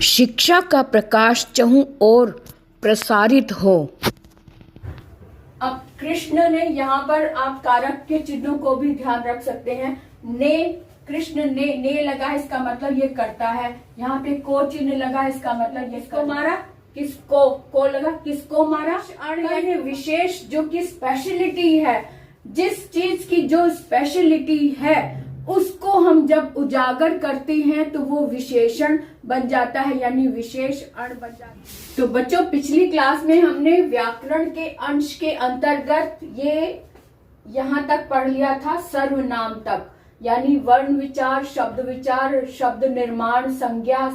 शिक्षा का प्रकाश चहुं ओर प्रसारित हो। अब कृष्ण ने, यहाँ पर आप कारक के चिन्हों को भी ध्यान रख सकते हैं। ने, कृष्ण ने लगा है, इसका मतलब ये करता है। यहाँ पे को चिन्ह लगा, इसका मतलब ये किसको मारा, किसको को लगा, किसको मारा। यानी विशेष, जो कि स्पेशलिटी है, जिस चीज की जो स्पेशलिटी है उसको हम जब उजागर करते हैं तो वो विशेषण बन जाता है, यानी विशेष अण बन जाता है। तो बच्चों, पिछली क्लास में हमने व्याकरण के अंश के अंतर्गत ये यहाँ तक पढ़ लिया था, सर्वनाम तक, यानी वर्ण विचार, शब्द निर्माण, संज्ञा,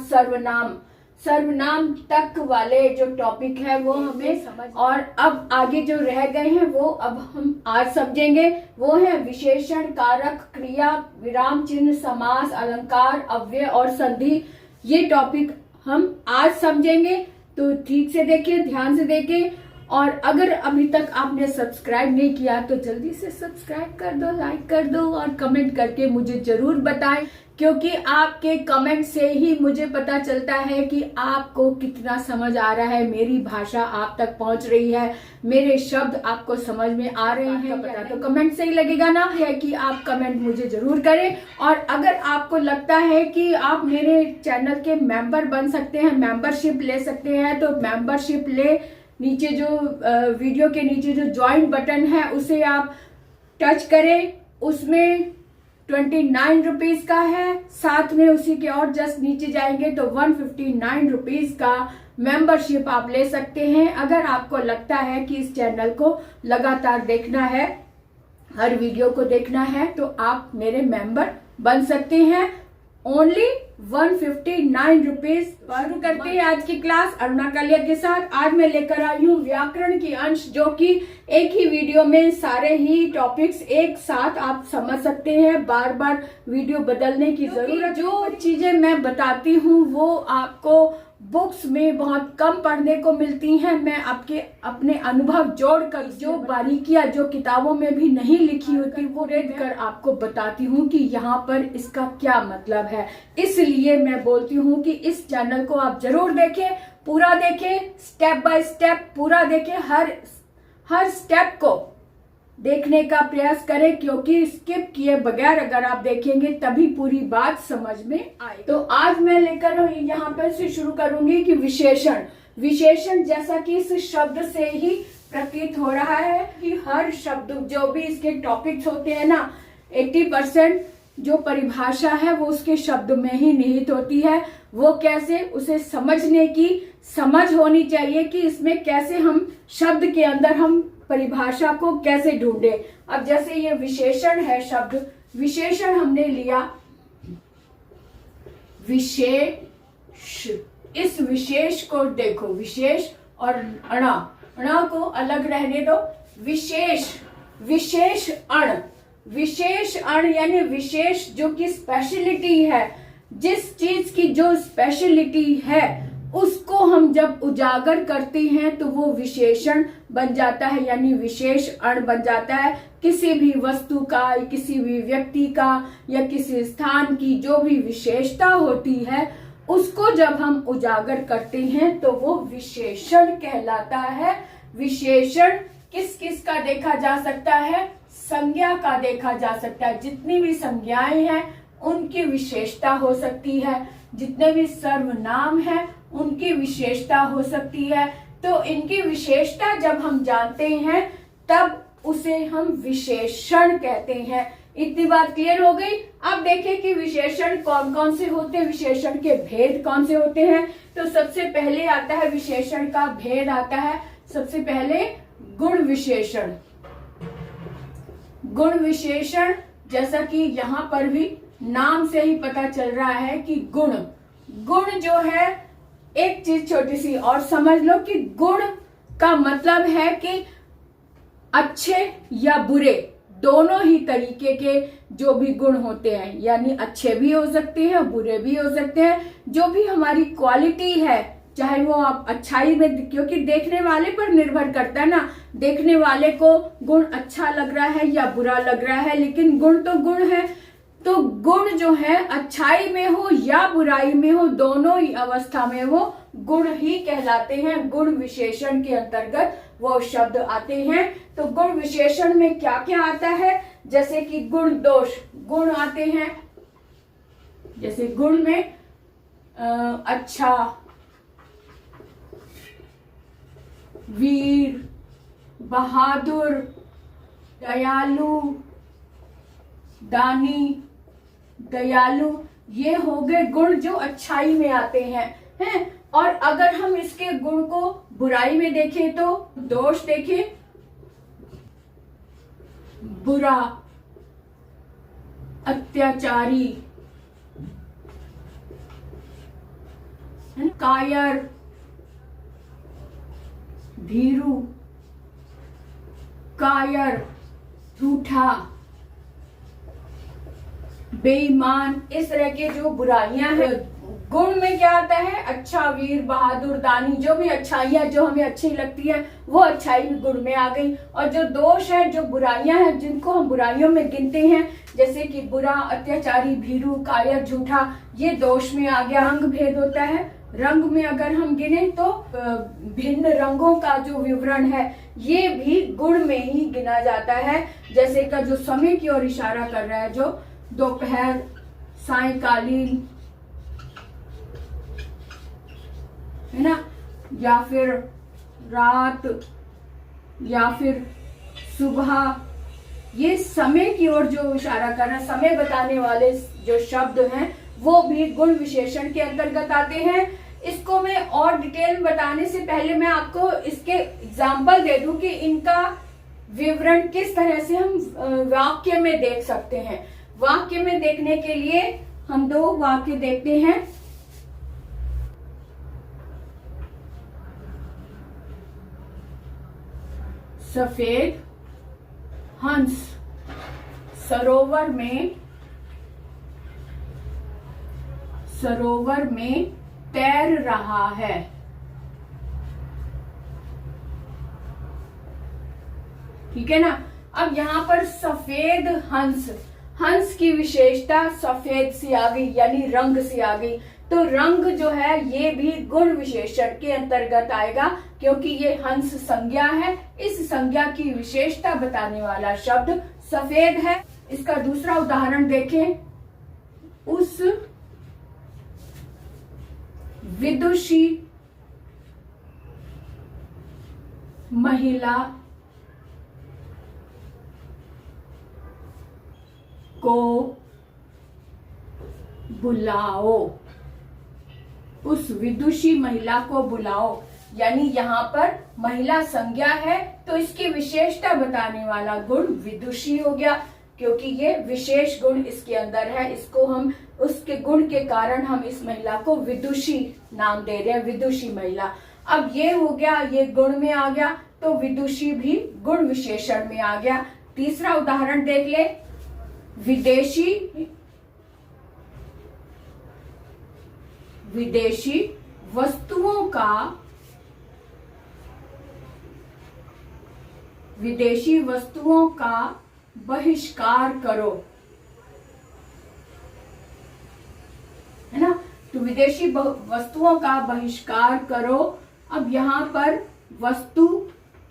सर्वनाम तक वाले जो टॉपिक है वो हमें समझ, और अब आगे जो रह गए हैं वो अब हम आज समझेंगे। वो है विशेषण, कारक, क्रिया, विराम चिन्ह, समास, अलंकार, अव्यय और संधि। ये टॉपिक हम आज समझेंगे, तो ठीक से देखिए, ध्यान से देखिए। और अगर अभी तक आपने सब्सक्राइब नहीं किया तो जल्दी से सब्सक्राइब कर दो, लाइक कर दो और कमेंट करके मुझे जरूर बताएं, क्योंकि आपके कमेंट से ही मुझे पता चलता है कि आपको कितना समझ आ रहा है, मेरी भाषा आप तक पहुंच रही है, मेरे शब्द आपको समझ में आ रहे हैं। पता तो कमेंट से ही लगेगा ना, है कि आप कमेंट मुझे जरूर करें। और अगर आपको लगता है कि आप मेरे चैनल के मेंबर बन सकते हैं, मेंबरशिप ले सकते हैं, तो मेंबरशिप ले, नीचे जो वीडियो के नीचे जो ज्वाइन बटन है उसे आप टच करें, उसमें 29 रुपीज का है। साथ में उसी के और जस्ट नीचे जाएंगे तो 159 रुपीज का मेंबरशिप आप ले सकते हैं। अगर आपको लगता है कि इस चैनल को लगातार देखना है, हर वीडियो को देखना है, तो आप मेरे मेंबर बन सकते हैं। Only 159 rupees. शुरू करते हैं आज की क्लास अरुणा कालिया के साथ। आज मैं लेकर आई हूँ व्याकरण की अंश, जो कि एक ही वीडियो में सारे ही टॉपिक्स एक साथ आप समझ सकते हैं, बार बार वीडियो बदलने की जरूरत। जो चीजें मैं बताती हूँ वो आपको बुक्स में बहुत कम पढ़ने को मिलती हैं। मैं आपके अपने अनुभव जोड़कर, जो बारीकियां जो किताबों में भी नहीं लिखी होती, वो रेड कर आपको बताती हूँ कि यहाँ पर इसका क्या मतलब है। इसलिए मैं बोलती हूँ कि इस चैनल को आप जरूर देखें, पूरा देखें, स्टेप बाय स्टेप पूरा देखें, हर स्टेप को देखने का प्रयास करें, क्योंकि स्किप किए बगैर अगर आप देखेंगे तभी पूरी बात समझ में आए। तो आज मैं लेकर यहाँ पर से शुरू करूंगी कि विशेषण जैसा कि इस शब्द से ही प्रतीत हो रहा है कि हर शब्द, जो भी इसके टॉपिक्स होते हैं ना, 80% जो परिभाषा है वो उसके शब्द में ही निहित होती है। वो कैसे, उसे समझने की समझ होनी चाहिए कि इसमें कैसे हम शब्द के अंदर हम परिभाषा को कैसे ढूंढे। अब जैसे ये विशेषण है, शब्द विशेषण हमने लिया, विशेष, इस विशेष को देखो, विशेष और अणा को अलग रहने दो। विशेष अण यानी विशेष, जो कि स्पेशलिटी है, जिस चीज की जो स्पेशलिटी है उसको हम जब उजागर करते हैं तो वो विशेषण बन जाता है, यानी विशेष अण बन जाता है। किसी भी वस्तु का, किसी भी व्यक्ति का या किसी स्थान की जो भी विशेषता होती है उसको जब हम उजागर करते हैं तो वो विशेषण कहलाता है। विशेषण किस किस का देखा जा सकता है? संज्ञा का देखा जा सकता है। जितनी भी संज्ञाएं हैं उनकी विशेषता हो सकती है, जितने भी सर्वनाम हैं उनकी विशेषता हो सकती है। तो इनकी विशेषता जब हम जानते हैं तब उसे हम विशेषण कहते हैं। इतनी बात क्लियर हो गई। अब देखें कि विशेषण कौन कौन से होते हैं, विशेषण के भेद कौन से होते हैं। तो सबसे पहले आता है विशेषण का भेद आता है, सबसे पहले गुण विशेषण। गुण विशेषण, जैसा कि यहाँ पर भी नाम से ही पता चल रहा है कि गुण जो है, एक चीज छोटी सी और समझ लो कि गुण का मतलब है कि अच्छे या बुरे, दोनों ही तरीके के जो भी गुण होते हैं, यानी अच्छे भी हो सकते हैं, बुरे भी हो सकते हैं। जो भी हमारी क्वालिटी है, चाहे वो आप अच्छाई में, क्योंकि देखने वाले पर निर्भर करता है ना, देखने वाले को गुण अच्छा लग रहा है या बुरा लग रहा है, लेकिन गुण तो गुण है। तो गुण जो है अच्छाई में हो या बुराई में हो, दोनों ही अवस्था में वो गुण ही कहलाते हैं। गुण विशेषण के अंतर्गत वो शब्द आते हैं। तो गुण विशेषण में क्या क्या आता है, जैसे कि गुण दोष गुण आते हैं। जैसे गुण में अच्छा, वीर, बहादुर, दयालु, दानी, दयालु, ये हो गए गुण जो अच्छाई में आते हैं। और अगर हम इसके गुण को बुराई में देखें तो दोष देखें, बुरा, अत्याचारी, कायर, भीरू, कायर, झूठा, बेईमान, इस तरह के जो बुराइयां हैं। गुण में क्या आता है, अच्छा, वीर, बहादुर, दानी, जो भी अच्छाइयां जो हमें अच्छी लगती है वो अच्छाई गुण में आ गई। और जो दोष है, जो बुराइयां हैं जिनको हम बुराइयों में गिनते हैं, जैसे कि बुरा, अत्याचारी, भीरू, कायर, झूठा, ये दोष में आ गया। रंग भेद होता है, रंग में अगर हम गिने तो भिन्न रंगों का जो विवरण है ये भी गुण में ही गिना जाता है। जैसे का जो समय की ओर इशारा कर रहा है, जो दोपहर, सायंकालीन, है ना, या फिर रात, या फिर सुबह, ये समय की ओर जो इशारा कर रहा है, समय बताने वाले जो शब्द हैं वो भी गुण विशेषण के अंतर्गत आते हैं। इसको मैं और डिटेल में बताने से पहले मैं आपको इसके एग्जाम्पल दे दूं कि इनका विवरण किस तरह से हम वाक्य में देख सकते हैं। वाक्य में देखने के लिए हम दो वाक्य देखते हैं। सफेद हंस सरोवर में तैर रहा है। ठीक है ना। अब यहाँ पर सफेद हंस, हंस की विशेषता सफेद सी आ गई, यानी रंग सी आ गई। तो रंग जो है ये भी गुण विशेषण के अंतर्गत आएगा, क्योंकि ये हंस संज्ञा है। इस संज्ञा की विशेषता बताने वाला शब्द सफेद है। इसका दूसरा उदाहरण देखें। उस विदुषी महिला को बुलाओ। उस विदुषी महिला को बुलाओ, यानी यहाँ पर महिला संज्ञा है तो इसकी विशेषता बताने वाला गुण विदुषी हो गया, क्योंकि ये विशेष गुण इसके अंदर है। इसको हम उसके गुण के कारण हम इस महिला को विदुषी नाम दे रहे हैं, विदुषी महिला। अब ये हो गया, ये गुण में आ गया, तो विदुषी भी गुण विशेषण में आ गया। तीसरा उदाहरण देख ले। विदेशी वस्तुओं का बहिष्कार करो, है ना। तो विदेशी वस्तुओं का बहिष्कार करो। अब यहाँ पर वस्तु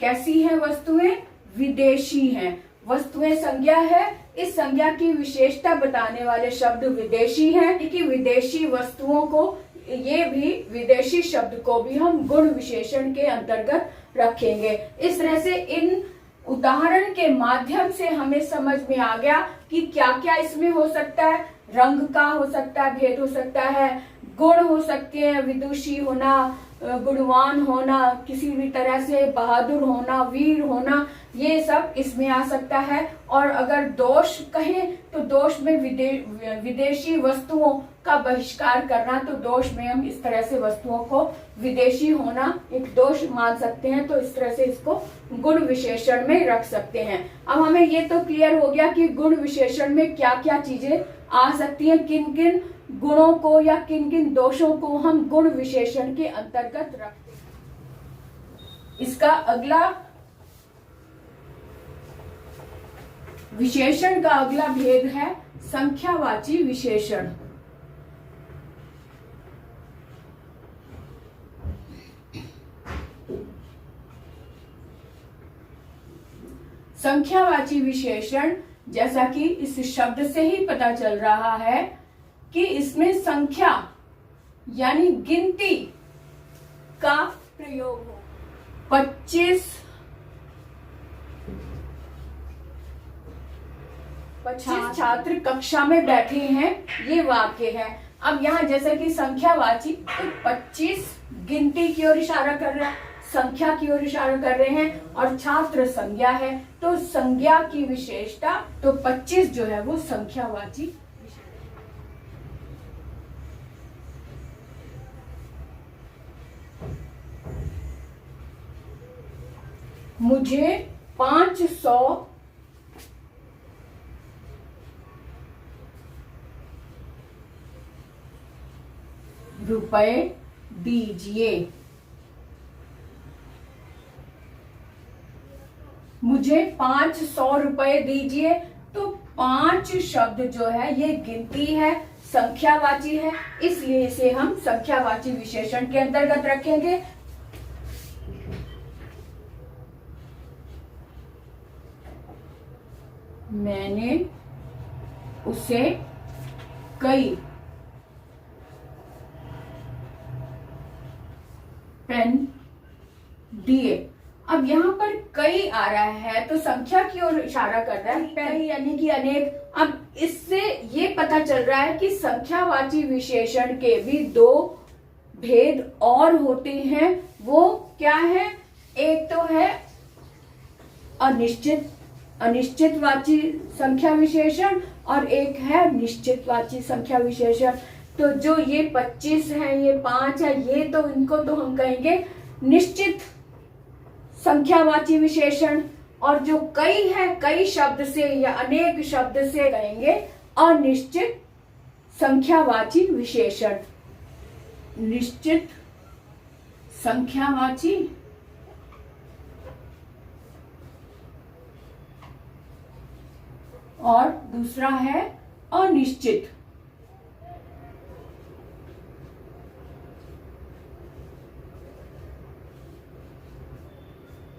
कैसी है, वस्तुएं विदेशी हैं। वस्तुएं संज्ञा है, इस संज्ञा की विशेषता बताने वाले शब्द विदेशी हैं। कि विदेशी वस्तुओं को, ये भी विदेशी शब्द को भी हम गुण विशेषण के अंतर्गत रखेंगे। इस तरह से इन उदाहरण के माध्यम से हमें समझ में आ गया कि क्या क्या इसमें हो सकता है। रंग का हो सकता है, भेद हो सकता है, गुण हो सकते हैं, विदुषी होना, गुणवान होना, किसी भी तरह से बहादुर होना, वीर होना, ये सब इसमें आ सकता है। और अगर दोष कहें तो दोष में विदेशी वस्तुओं का बहिष्कार करना, तो दोष में हम इस तरह से वस्तुओं को विदेशी होना एक दोष मान सकते हैं, तो इस तरह से इसको गुण विशेषण में रख सकते हैं। अब हमें ये तो क्लियर हो गया कि गुण विशेषण में क्या क्या चीजें आ सकती हैं, किन किन गुणों को या किन किन दोषों को हम गुण विशेषण के अंतर्गत रखते हैं। इसका अगला विशेषण का अगला भेद है संख्यावाची विशेषण। संख्यावाची विशेषण, जैसा कि इस शब्द से ही पता चल रहा है कि इसमें संख्या यानी गिनती का प्रयोग हो। 25 छात्र कक्षा में बैठे हैं, ये वाक्य है। अब यहाँ जैसा कि संख्यावाची, तो 25 गिनती की ओर इशारा कर रहा है, संख्या की ओर इशारा कर रहे हैं, और छात्र संज्ञा है, तो संज्ञा की विशेषता, तो 25 जो है वो संख्यावाची। मुझे 500 रुपए दीजिए। मुझे 500 रुपए दीजिए, तो 5 शब्द जो है ये गिनती है, संख्यावाची है, इसलिए इसे हम संख्यावाची विशेषण के अंतर्गत रखेंगे। मैंने उसे कई पेन दिए। अब यहाँ पर कई आ रहा है तो संख्या की ओर इशारा कर रहा है, कई यानी कि अनेक। अब इससे ये पता चल रहा है कि संख्यावाची विशेषण के भी 2 भेद और होते हैं। वो क्या है? एक तो है अनिश्चितवाची संख्या विशेषण, और एक है निश्चितवाची संख्या विशेषण। तो जो ये 25 है, ये 5 है, ये तो इनको तो हम कहेंगे निश्चित संख्यावाची विशेषण, और जो कई है, कई शब्द से या अनेक शब्द से कहेंगे अनिश्चित संख्यावाची विशेषण। निश्चित संख्यावाची और दूसरा है अनिश्चित।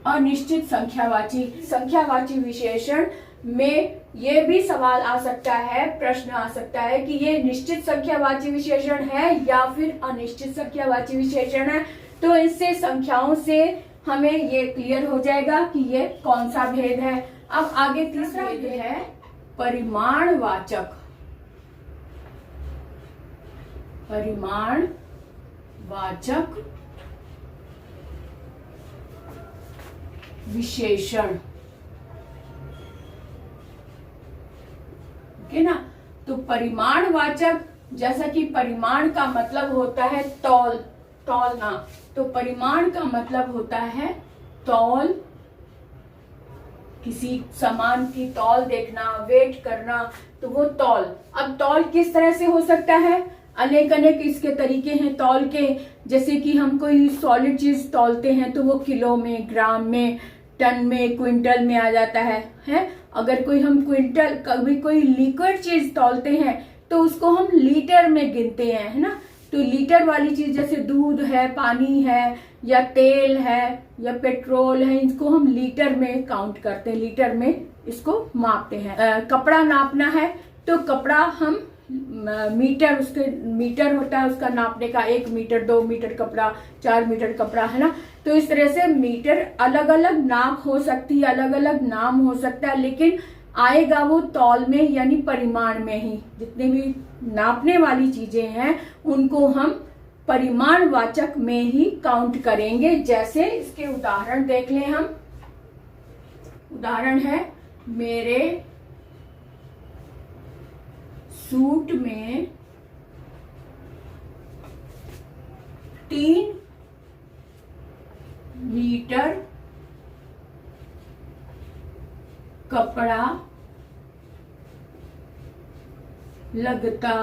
अनिश्चित संख्यावाची विशेषण में ये भी सवाल आ सकता है, प्रश्न आ सकता है कि ये निश्चित संख्यावाची विशेषण है या फिर अनिश्चित संख्यावाची विशेषण है। तो इससे संख्याओं से हमें ये क्लियर हो जाएगा कि ये कौन सा भेद है। अब आगे तीसरा भेद है परिमाणवाचक। परिमाणवाचक विशेषण, ओके ना। तो परिमाणवाचक, जैसा कि परिमाण का मतलब होता है तौलना, तो परिमाण का मतलब होता है तौल, किसी सामान की तौल देखना, वेट करना, तो वो तौल। अब तौल किस तरह से हो सकता है? अनेक इसके तरीके हैं तौल के। जैसे कि हम कोई सॉलिड चीज तौलते हैं तो वो किलो में, ग्राम में, टन में, क्विंटल में आ जाता है। अगर कभी कोई लिक्विड चीज तौलते हैं तो उसको हम लीटर में गिनते हैं, है ना। तो लीटर वाली चीज जैसे दूध है, पानी है, या तेल है, या पेट्रोल है, इसको हम लीटर में काउंट करते हैं, लीटर में इसको मापते हैं। कपड़ा नापना है तो कपड़ा हम मीटर, उसके मीटर होता है उसका नापने का, 1 मीटर, 2 मीटर कपड़ा, 4 मीटर कपड़ा, है ना। तो इस तरह से मीटर अलग अलग नाप हो सकती है, अलग अलग नाम हो सकता है, लेकिन आएगा वो तौल में यानी परिमाण में ही। जितने भी नापने वाली चीजें हैं उनको हम परिमाणवाचक में ही काउंट करेंगे। जैसे इसके उदाहरण देख लें हम। उदाहरण है, मेरे सूट में 3 मीटर कपड़ा लगता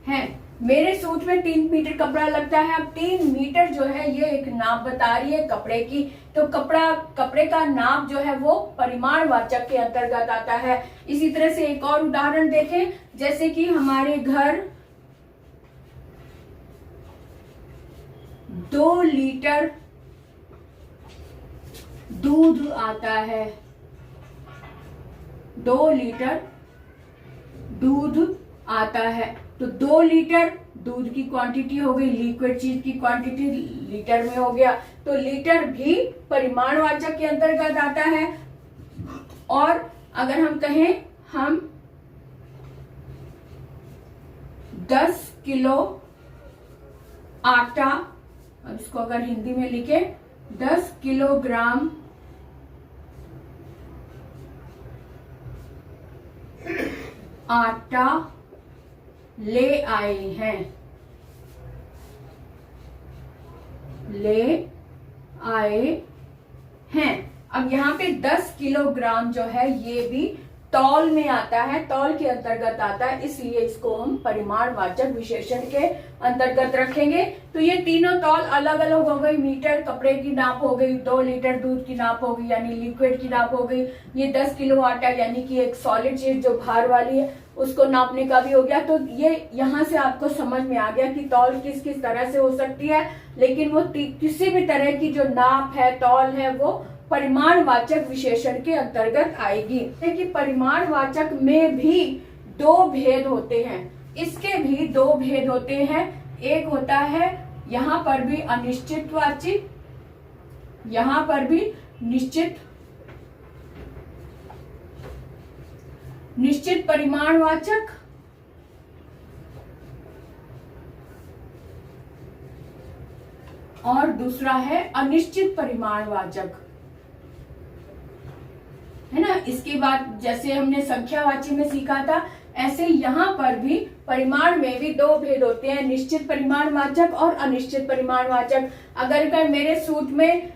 है। मेरे सूट में 3 मीटर कपड़ा लगता है। अब 3 मीटर जो है ये एक नाप बता रही है कपड़े की, तो कपड़े का नाप जो है वो परिमाणवाचक के अंतर्गत आता है। इसी तरह से एक और उदाहरण देखें, जैसे कि हमारे घर 2 लीटर दूध आता है, 2 लीटर दूध आता है। तो 2 लीटर दूध की क्वांटिटी हो गई, लिक्विड चीज की क्वांटिटी लीटर में हो गया, तो लीटर भी परिमाणवाचक के अंतर्गत आता है। और अगर हम कहें हम 10 किलो आटा, अब इसको अगर हिंदी में लिखे 10 किलोग्राम आटा ले आए हैं, ले आए हैं। अब यहाँ पे 10 किलोग्राम जो है ये भी तौल में आता है, तौल के अंतर्गत आता है, इसलिए इसको हम परिमाणवाचक विशेषण के अंतर्गत रखेंगे। तो ये तीनों तौल अलग अलग हो गई, मीटर कपड़े की नाप हो गई, 2 लीटर दूध की नाप हो गई यानी लिक्विड की नाप हो गई, ये 10 किलो आटा यानी कि एक सॉलिड चीज जो भार वाली है उसको नापने का भी हो गया। तो ये यहाँ से आपको समझ में आ गया कि तौल किस किस तरह से हो सकती है, लेकिन वो किसी भी तरह की जो नाप है, तौल है, वो परिमाणवाचक विशेषण के अंतर्गत आएगी। कि परिमाणवाचक में भी 2 भेद होते हैं, इसके भी 2 भेद होते हैं। एक होता है यहाँ पर भी अनिश्चितवाची, यहाँ पर भी निश्चित परिमाणवाचक, और दूसरा है अनिश्चित परिमाणवाचक, है ना। इसके बाद जैसे हमने संख्यावाची में सीखा था, ऐसे यहाँ पर भी परिमाण में भी 2 भेद होते हैं, निश्चित परिमाणवाचक और अनिश्चित परिमाणवाचक। अगर मेरे सूट में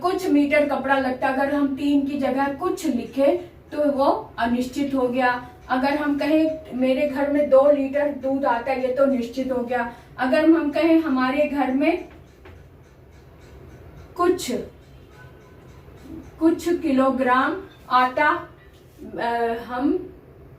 कुछ मीटर कपड़ा लगता, अगर हम 3 की जगह कुछ लिखे तो वो अनिश्चित हो गया। अगर हम कहें मेरे घर में 2 लीटर दूध आता है, ये तो निश्चित हो गया। अगर हम कहें हमारे घर में कुछ किलोग्राम आटा, हम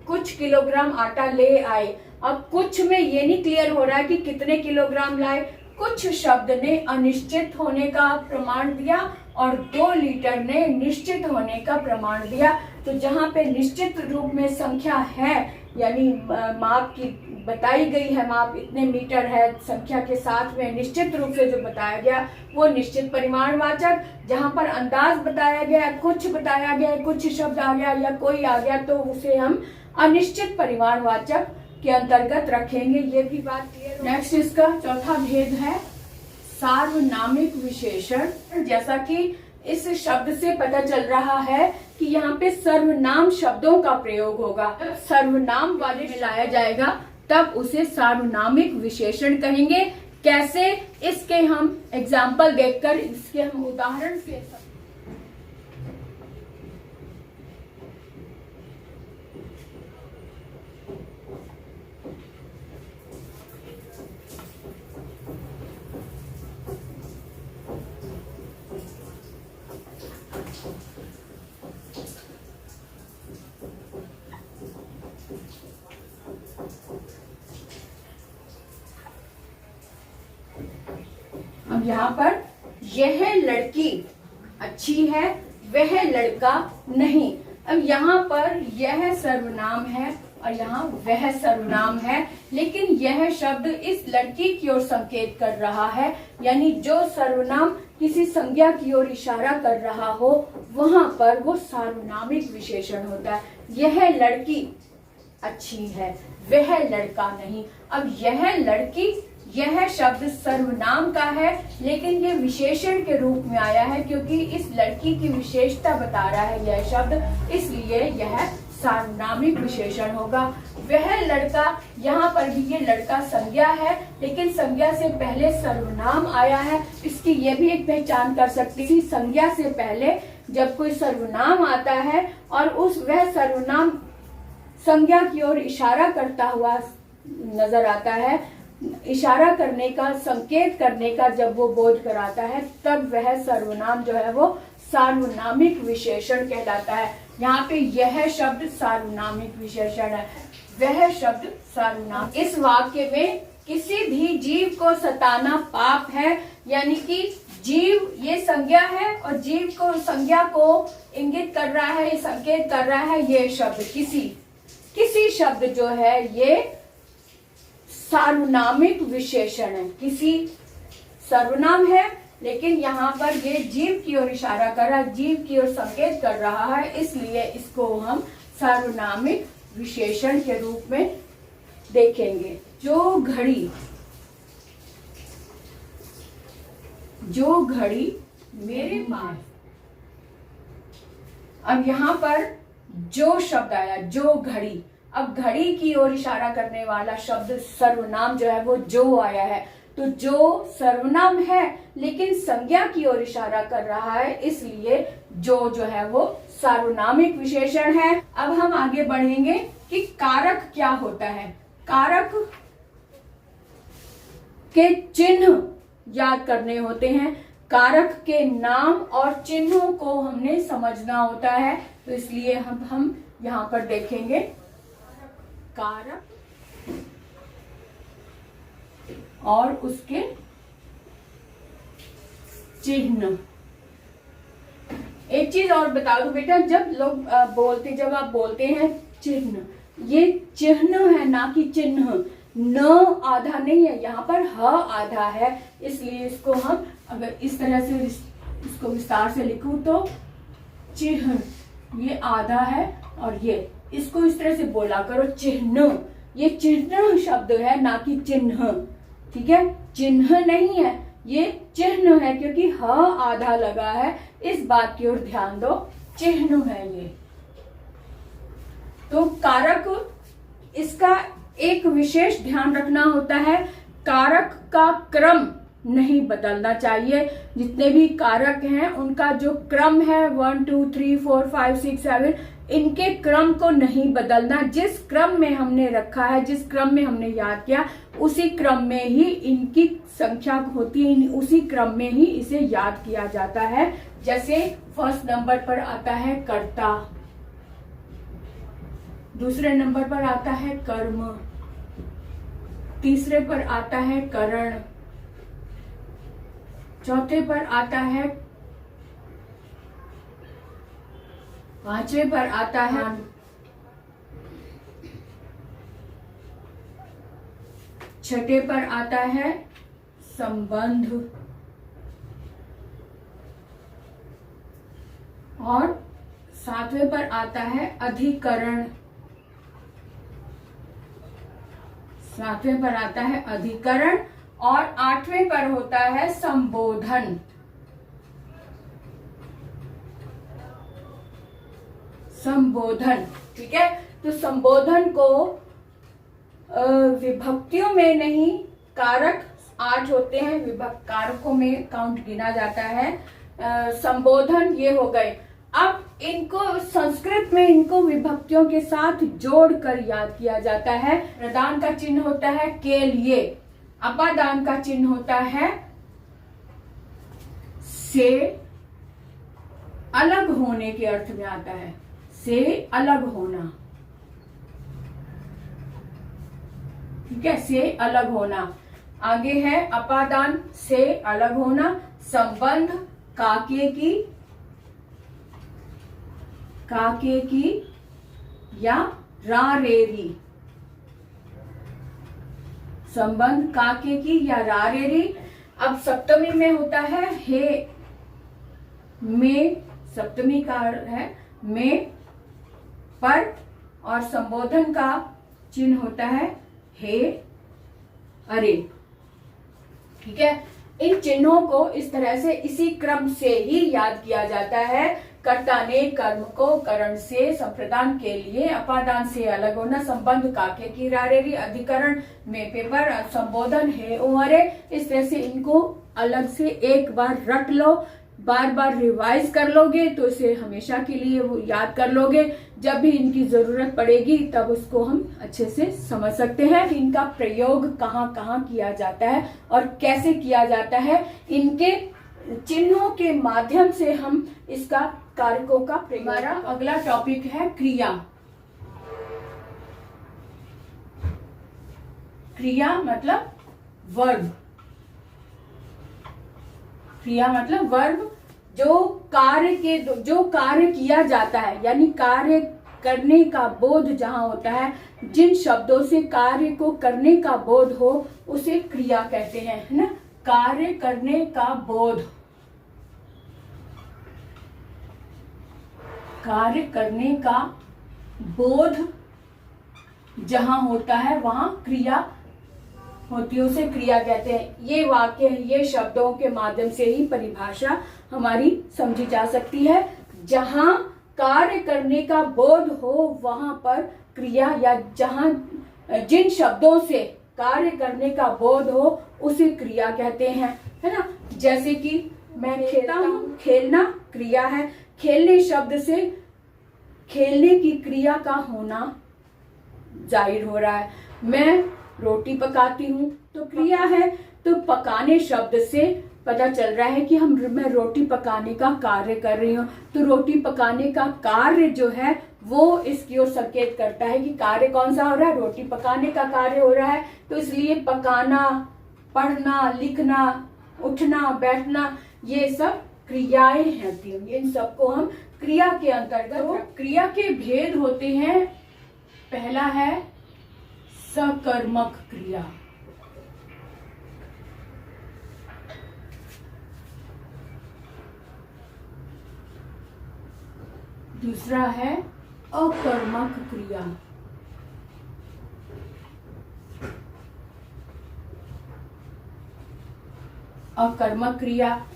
कुछ किलोग्राम आटा ले आए। अब कुछ में ये नहीं क्लियर हो रहा है कि कितने किलोग्राम लाए, कुछ शब्द ने अनिश्चित होने का प्रमाण दिया और 2 लीटर ने निश्चित होने का प्रमाण दिया। तो जहाँ पे निश्चित रूप में संख्या है, यानी माप की बताई गई है, माप इतने मीटर है, संख्या के साथ में निश्चित रूप से जो बताया गया वो निश्चित परिमाणवाचक। जहाँ पर अंदाज बताया गया, कुछ बताया गया, कुछ शब्द आ गया या कोई आ गया, तो उसे हम अनिश्चित परिमाणवाचक के अंतर्गत रखेंगे। ये भी बात क्लियर। नेक्स्ट इसका चौथा भेद है सार्वनामिक विशेषण। जैसा कि इस शब्द से पता चल रहा है कि यहाँ पे सर्वनाम शब्दों का प्रयोग होगा, सर्वनाम वाले मिलाया जाएगा तब उसे सार्वनामिक विशेषण कहेंगे। कैसे, इसके हम एग्जाम्पल देखकर, इसके हम उदाहरण से अब यहाँ पर यह लड़की अच्छी है, वह लड़का नहीं। अब यहाँ पर यह सर्वनाम है और यहाँ वह सर्वनाम है, लेकिन यह शब्द इस लड़की की ओर संकेत कर रहा है, यानी जो सर्वनाम किसी संज्ञा की ओर इशारा कर रहा हो वहां पर वो सार्वनामिक विशेषण होता है। यह लड़की अच्छी है, वह लड़का नहीं। अब यह लड़की, यह शब्द सर्वनाम का है, लेकिन ये विशेषण के रूप में आया है क्योंकि इस लड़की की विशेषता बता रहा है यह शब्द, इसलिए यह सार्वनामिक विशेषण होगा। वह लड़का, यहाँ पर भी ये लड़का संज्ञा है, लेकिन संज्ञा से पहले सर्वनाम आया है, इसकी ये भी एक पहचान कर सकती है। संज्ञा से पहले जब कोई सर्वनाम आता है और वह सर्वनाम संज्ञा की ओर इशारा करता हुआ नजर आता है, इशारा करने का, संकेत करने का जब वो बोध कराता है, तब वह सर्वनाम जो है वो सार्वनामिक विशेषण कहलाता है। यहाँ पे यह शब्द सार्वनामिक विशेषण है, वह शब्द सर्वनाम। इस वाक्य में किसी भी जीव को सताना पाप है, यानी कि जीव ये संज्ञा है और जीव को, संज्ञा को इंगित कर रहा है, संकेत कर रहा है ये शब्द। किसी शब्द जो है ये सार्वनामिक विशेषण है, किसी सर्वनाम है, लेकिन यहाँ पर ये जीव की ओर इशारा कर रहा है, जीव की ओर संकेत कर रहा है, इसलिए इसको हम सार्वनामिक विशेषण के रूप में देखेंगे। जो घड़ी मेरे पास। अब यहाँ पर जो शब्द आया, जो घड़ी, अब घड़ी की ओर इशारा करने वाला शब्द सर्वनाम जो है वो जो आया है, तो जो सर्वनाम है लेकिन संज्ञा की ओर इशारा कर रहा है, इसलिए जो है वो सार्वनामिक विशेषण है। अब हम आगे बढ़ेंगे कि कारक क्या होता है। कारक के चिन्ह याद करने होते हैं, कारक के नाम और चिन्हों को हमने समझना होता है, तो इसलिए हम यहाँ पर देखेंगे कारक और उसके चिन्ह। एक चीज और बता दूं बेटा, जब आप बोलते हैं चिन्ह, ये चिन्ह है ना कि चिन्ह। न आधा नहीं है, यहाँ पर ह आधा है, इसलिए इसको हम अगर इस तरह से इसको विस्तार से लिखूं तो चिन्ह, ये आधा है और ये, इसको इस तरह से बोला करो चिन्ह। ये चिन्ह शब्द है ना कि चिन्ह, ठीक है, चिन्ह नहीं है, ये चिन्ह है क्योंकि ह आधा लगा है, इस बात की ओर ध्यान दो, चिन्ह है ये। तो कारक, इसका एक विशेष ध्यान रखना होता है, कारक का क्रम नहीं बदलना चाहिए। जितने भी कारक हैं उनका जो क्रम है 1 2 3 4 5 6 7, इनके क्रम को नहीं बदलना। जिस क्रम में हमने रखा है, जिस क्रम में हमने याद किया, उसी क्रम में ही इनकी संख्या होती है, उसी क्रम में ही इसे याद किया जाता है। जैसे फर्स्ट नंबर पर आता है कर्ता, दूसरे नंबर पर आता है कर्म, तीसरे पर आता है करण, चौथे पर आता है, पांचवे पर आता है, छठे पर आता है संबंध, और सातवें पर आता है अधिकरण, सातवें पर आता है अधिकरण, और आठवें पर होता है संबोधन। संबोधन, ठीक है। तो संबोधन को विभक्तियों में नहीं, कारक 8 होते हैं, विभक्त कारकों में काउंट गिना जाता है। संबोधन ये हो गए। अब इनको संस्कृत में इनको विभक्तियों के साथ जोड़कर याद किया जाता है। प्रदान का चिन्ह होता है के लिए, अपादान का चिन्ह होता है से अलग होने के अर्थ में आता है, से अलग होना, ठीक है, से अलग होना। आगे है अपादान, से अलग होना, संबंध काके की या रारेरी, संबंध काके की या रारेरी। अब सप्तमी में होता है हे, में, सप्तमी का है में, पर, और संबोधन का चिन्ह होता है हे, अरे, ठीक है। इन चिन्हों को इस तरह से इसी क्रम से ही याद किया जाता है। कर्ता ने कर्म को करण से, संप्रदान के लिए, अपादान से अलग होना, संबंध काके की रारेरी, अधिकरण में पेपर, संबोधन है उमरे। इस तरह से इनको अलग से एक बार रट लो, बार बार रिवाइज कर लोगे तो इसे हमेशा के लिए वो याद कर लोगे। जब भी इनकी जरूरत पड़ेगी तब उसको हम अच्छे से समझ सकते हैं। इनका प्रयोग कहाँ कहाँ किया जाता है और कैसे किया जाता है, इनके चिन्हों के माध्यम से हम इसका कारकों का प्रयोग। हमारा अगला टॉपिक है क्रिया। क्रिया मतलब वर्ब। क्रिया मतलब वर्ब, जो कार्य किया जाता है, यानी कार्य करने का बोध जहां होता है, जिन शब्दों से कार्य को करने का बोध हो उसे क्रिया कहते हैं, है ना। कार्य करने का बोध, कार्य करने का बोध जहां होता है वहां क्रिया होती है, उसे क्रिया कहते हैं। ये वाक्य, ये शब्दों के माध्यम से ही परिभाषा हमारी समझी जा सकती है। जहां कार्य करने का बोध हो वहां पर क्रिया, या जहां जिन शब्दों से कार्य करने का बोध हो उसे क्रिया कहते हैं, है ना। जैसे कि मैं खेलता हूँ, खेलना क्रिया है। खेलने शब्द से खेलने की क्रिया का होना जाहिर हो रहा है। मैं रोटी पकाती हूँ तो क्रिया है, तो पकाने शब्द से पता चल रहा है कि मैं रोटी पकाने का कार्य कर रही हूँ। तो रोटी पकाने का कार्य जो है वो इसकी ओर संकेत करता है कि कार्य कौन सा हो रहा है, रोटी पकाने का कार्य हो रहा है। तो इसलिए पकाना, पढ़ना, लिखना, उठना, बैठना, ये सब क्रियाएं हैं तीन। इन सबको हम क्रिया के अंतर्गत। क्रिया के भेद होते हैं। पहला है सकर्मक क्रिया। दूसरा है अकर्मक क्रिया। अकर्मक क्रिया,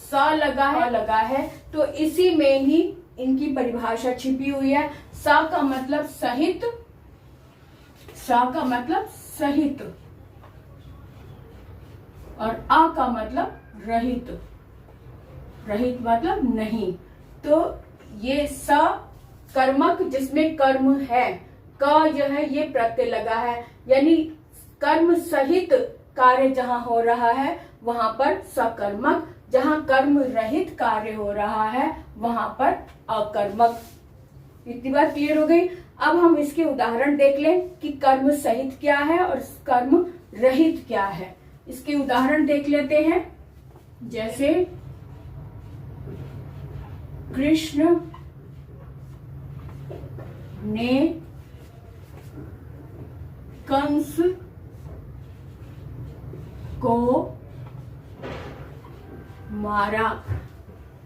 स लगा है तो इसी में ही इनकी परिभाषा छिपी हुई है। स का मतलब सहित, सा का मतलब सहित, और आ का मतलब रहित। रहित मतलब नहीं। तो ये स कर्मक, जिसमें कर्म है, क जो है ये प्रत्यय लगा है, यानी कर्म सहित कार्य जहां हो रहा है वहां पर सकर्मक, जहां कर्म रहित कार्य हो रहा है वहां पर अकर्मक। इतनी बात क्लियर हो गई। अब हम इसके उदाहरण देख लें कि कर्म सहित क्या है और कर्म रहित क्या है। इसके उदाहरण देख लेते हैं। जैसे कृष्ण ने कंस को मारा।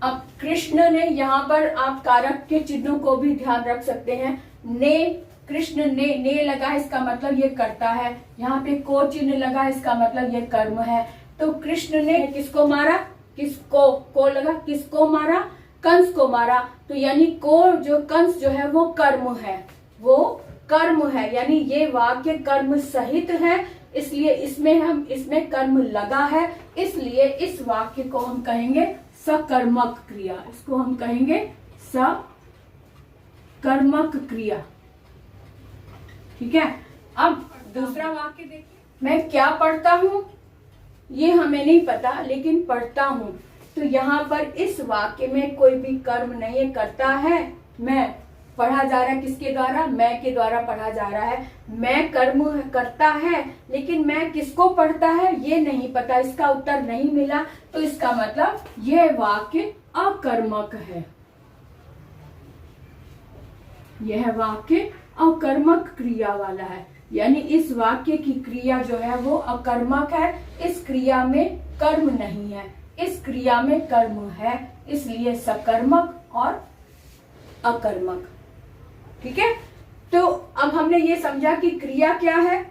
अब कृष्ण ने, यहाँ पर आप कारक के चिन्हों को भी ध्यान रख सकते हैं। ने, कृष्ण ने लगा, इसका मतलब ये करता है। यहाँ पे को चिन्ह लगा, इसका मतलब ये कर्म है। तो कृष्ण ने किसको मारा, किसको, को लगा, किसको मारा, कंस को मारा। तो यानी को जो कंस जो है वो कर्म है, वो कर्म है, यानी ये वाक्य कर्म सहित है, इसलिए इसमें कर्म लगा है, इसलिए इस वाक्य को हम कहेंगे सकर्मक क्रिया। इसको हम कहेंगे सकर्मक क्रिया। ठीक है। अब दूसरा वाक्य देखिए। मैं क्या पढ़ता हूँ, ये हमें नहीं पता, लेकिन पढ़ता हूँ। तो यहाँ पर इस वाक्य में कोई भी कर्म नहीं है, करता है। मैं, पढ़ा जा रहा है किसके द्वारा, मैं के द्वारा पढ़ा जा रहा है। मैं कर्म करता है, लेकिन मैं किसको पढ़ता है ये नहीं पता, इसका उत्तर नहीं मिला। तो इसका मतलब यह वाक्य अकर्मक है। यह वाक्य अकर्मक क्रिया वाला है, यानी इस वाक्य की क्रिया जो है वो अकर्मक है। इस क्रिया में कर्म नहीं है, इस क्रिया में कर्म है, इसलिए सकर्मक और अकर्मक। ठीक है। तो अब हमने ये समझा कि क्रिया क्या है।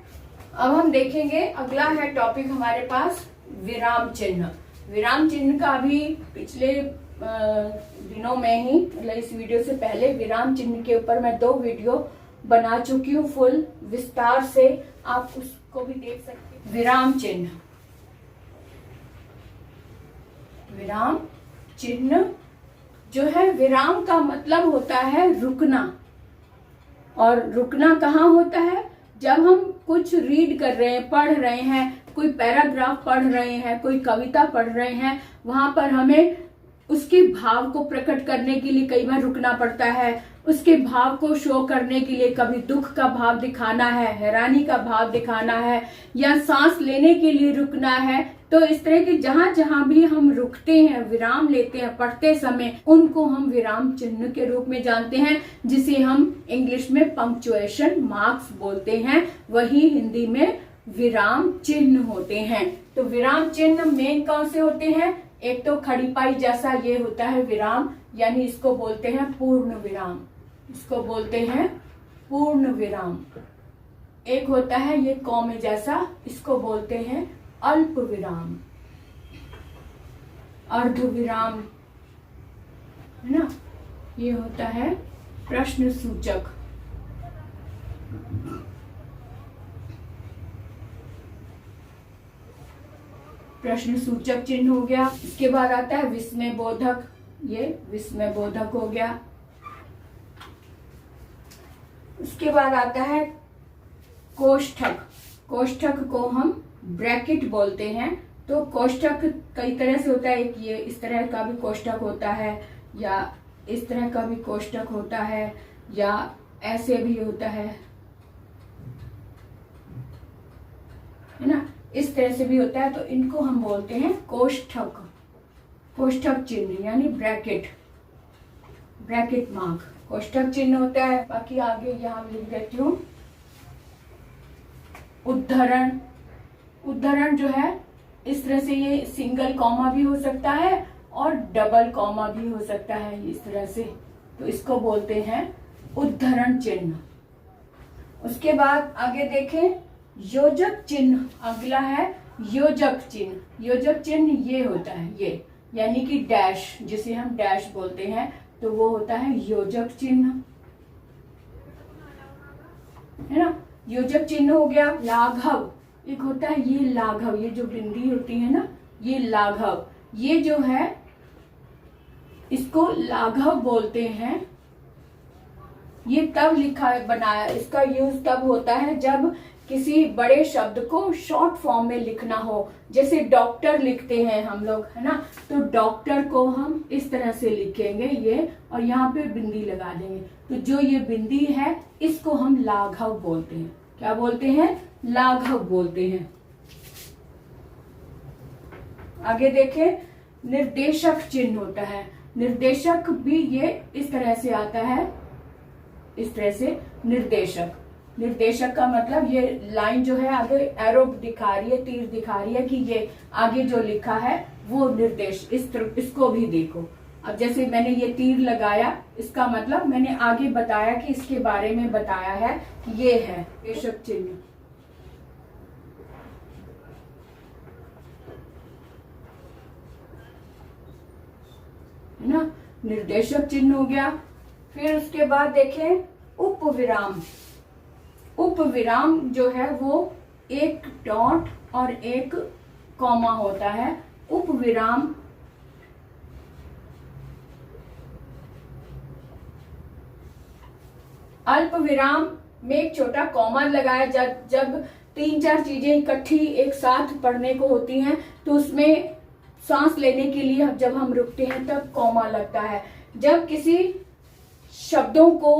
अब हम देखेंगे, अगला है टॉपिक हमारे पास विराम चिन्ह। विराम चिन्ह का भी पिछले दिनों में ही, मतलब इस वीडियो से पहले, विराम चिन्ह के ऊपर मैं 2 वीडियो बना चुकी हूँ फुल विस्तार से, आप उसको भी देख सकते हैं। विराम चिन्ह, विराम चिन्ह जो है, विराम का मतलब होता है रुकना। और रुकना कहाँ होता है? जब हम कुछ रीड कर रहे हैं, पढ़ रहे हैं, कोई पैराग्राफ पढ़ रहे हैं, कोई कविता पढ़ रहे हैं, वहां पर हमें उसके भाव को प्रकट करने के लिए कई बार रुकना पड़ता है। उसके भाव को शो करने के लिए कभी दुख का भाव दिखाना है, हैरानी का भाव दिखाना है, या सांस लेने के लिए रुकना है। तो इस तरह के जहां जहां भी हम रुकते हैं, विराम लेते हैं पढ़ते समय, उनको हम विराम चिन्ह के रूप में जानते हैं, जिसे हम इंग्लिश में पंक्चुएशन मार्क्स बोलते हैं। वही हिंदी में विराम चिन्ह होते हैं। तो विराम चिन्ह मेन कौन से होते हैं? एक तो खड़ी पाई जैसा ये होता है विराम, यानी इसको बोलते हैं पूर्ण विराम, इसको बोलते हैं पूर्ण विराम। एक होता है ये कौमे जैसा, इसको बोलते हैं अल्प विराम, अर्ध विराम, है ना। ये होता है प्रश्न सूचक। प्रश्न सूचक चिन्ह हो गया। इसके बाद आता है विस्मय बोधक, ये विस्मय बोधक हो गया। उसके बाद आता है कोष्ठक। कोष्ठक को हम ब्रैकेट बोलते हैं। तो कोष्ठक कई तरह से होता है। एक ये इस तरह का भी कोष्ठक होता है, या इस तरह का भी कोष्ठक होता है, या ऐसे भी होता है ना, इस तरह से भी होता है। तो इनको हम बोलते हैं कोष्ठक, कोष्ठक चिन्ह यानी ब्रैकेट, ब्रैकेट मार्क कोष्ठक चिन्ह होता है। बाकी आगे यहाँ लिख देती हूँ उद्धरण। उद्धरण जो है इस तरह से, ये सिंगल कॉमा भी हो सकता है और डबल कॉमा भी हो सकता है इस तरह से। तो इसको बोलते हैं उद्धरण चिन्ह। उसके बाद आगे देखें योजक चिन्ह। अगला है योजक चिन्ह। योजक चिन्ह ये होता है, ये यानी कि डैश, जिसे हम डैश बोलते हैं, तो वो होता है योजक चिन्ह, है ना। योजक चिन्ह हो गया। लाघव एक होता है, ये लाघव, ये जो बिंदी होती है ना, ये लाघव, ये जो है इसको लाघव बोलते हैं। ये तब लिखा बनाया, इसका यूज तब होता है जब किसी बड़े शब्द को शॉर्ट फॉर्म में लिखना हो। जैसे डॉक्टर लिखते हैं हम लोग, है ना, तो डॉक्टर को हम इस तरह से लिखेंगे ये, और यहाँ पे बिंदी लगा देंगे। तो जो ये बिंदी है इसको हम लाघव बोलते हैं। क्या बोलते हैं? लाघव बोलते हैं। आगे देखें निर्देशक चिन्ह होता है। निर्देशक भी ये इस तरह से आता है, इस तरह से निर्देशक। निर्देशक का मतलब ये लाइन जो है आगे एरो दिखा रही है, तीर दिखा रही है कि ये आगे जो लिखा है वो निर्देश, इसको भी देखो। अब जैसे मैंने ये तीर लगाया, इसका मतलब मैंने आगे बताया कि इसके बारे में बताया है, ये है निर्देशक चिन्ह। है ना, निर्देशक चिन्ह हो गया। फिर उसके बाद देखें उपविराम। उपविराम जो है वो एक डॉट और एक कॉमा होता है। उपविराम अल्प विराम में एक छोटा कॉमा लगाया जब 3-4 चीजें इकट्ठी एक साथ पढ़ने को होती हैं, तो उसमें सांस लेने के लिए जब हम रुकते हैं तब कॉमा लगता है। जब किसी शब्दों को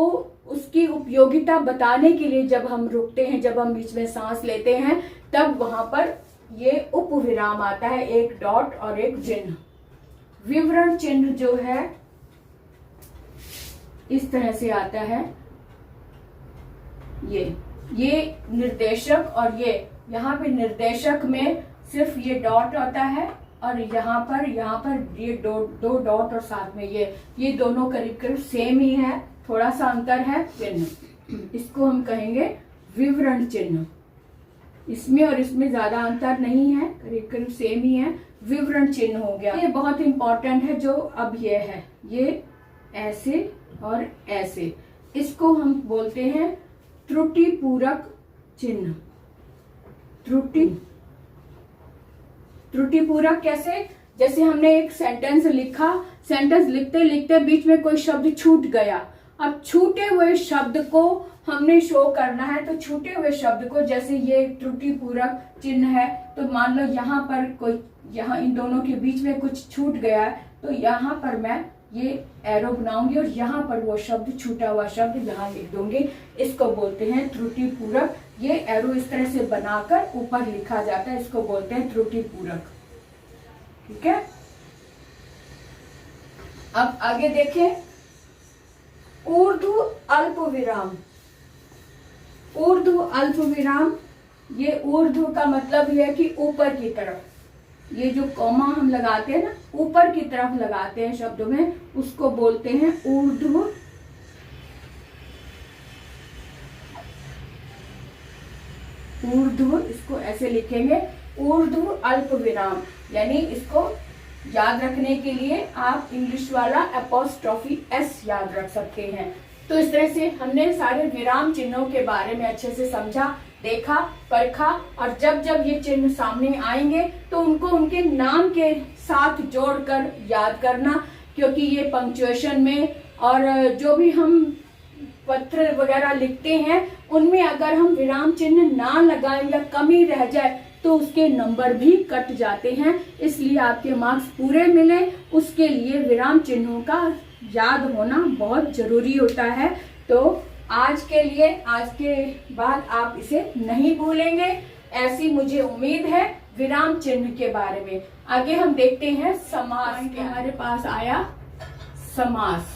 उसकी उपयोगिता बताने के लिए जब हम रुकते हैं, जब हम बीच में सांस लेते हैं, तब वहां पर ये उपविराम आता है, एक डॉट और एक चिन्ह। विवरण चिन्ह जो है इस तरह से आता है, ये निर्देशक, और ये यहाँ पे निर्देशक में सिर्फ ये डॉट आता है, और यहाँ पर ये दो डॉट और साथ में ये दोनों करीब करीब सेम ही है, थोड़ा सा अंतर है। चिन्ह इसको हम कहेंगे विवरण चिन्ह। इसमें और इसमें ज्यादा अंतर नहीं है, करीब करीब सेम ही है। विवरण चिन्ह हो गया। ये बहुत इंपॉर्टेंट है जो अब ये है, ये ऐसे और ऐसे, इसको हम बोलते हैं त्रुटि पूरक चिन्ह। त्रुटि पूरक कैसे? जैसे हमने एक सेंटेंस लिखा, सेंटेंस लिखते लिखते बीच में कोई शब्द छूट गया। अब छूटे हुए शब्द को हमने शो करना है। तो छूटे हुए शब्द को, जैसे ये त्रुटि पूरक चिन्ह है, तो मान लो यहाँ पर कोई, यहाँ इन दोनों के बीच में कुछ छूट गया है, तो यहाँ पर मैं ये एरो बनाऊंगी और यहाँ पर वो शब्द, छूटा हुआ शब्द यहाँ लिख दूंगी। इसको बोलते हैं त्रुटि पूरक। ये एरो इस तरह से बनाकर ऊपर लिखा जाता है, इसको बोलते हैं त्रुटि पूरक। ठीक है, अब आगे देखें, ऊर्ध्व अल्प विराम। ऊर्ध्व अल्प विराम, ये ऊर्ध्व का मतलब ये है कि ऊपर की तरफ, ये जो कॉमा हम लगाते हैं ना, ऊपर की तरफ लगाते हैं शब्दों में, उसको बोलते हैं ऊर्ध्व ऊर्ध्व। इसको ऐसे लिखेंगे, ऊर्ध्व अल्प विराम। यानी इसको याद रखने के लिए आप इंग्लिश वाला एपोस्ट्रोफी एस याद रख सकते हैं। तो इस तरह से हमने सारे विराम चिन्हों के बारे में अच्छे से समझा, देखा, परखा, और जब जब ये चिन्ह सामने आएंगे तो उनको उनके नाम के साथ जोड़कर याद करना, क्योंकि ये पंक्चुएशन में और जो भी हम पत्र वगैरह लिखते हैं उनमें अगर हम विराम चिन्ह ना लगाएं या कमी रह जाए तो उसके नंबर भी कट जाते हैं। इसलिए आपके मार्क्स पूरे मिले, उसके लिए विराम चिन्हों का याद होना बहुत जरूरी होता है। तो आज के लिए, आज के बाद आप इसे नहीं भूलेंगे, ऐसी मुझे उम्मीद है विराम चिन्ह के बारे में। आगे हम देखते हैं समास के। हमारे पास आया समास।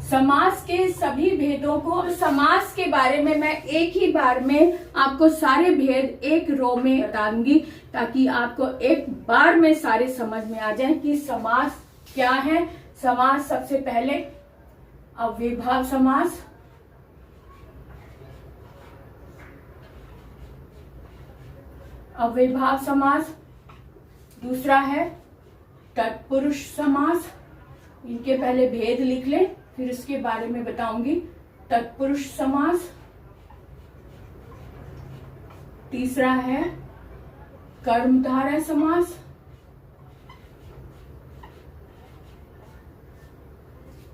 समास के सभी भेदों को, समास के बारे में मैं एक ही बार में आपको सारे भेद एक रो में बता दूंगी, ताकि आपको एक बार में सारे समझ में आ जाए कि समास क्या है। समास, सबसे पहले अव्ययीभाव समास, अव्ययीभाव समास। दूसरा है तत्पुरुष समास। इनके पहले भेद लिख लें, फिर इसके बारे में बताऊंगी। तत्पुरुष समास। तीसरा है कर्मधारय समास।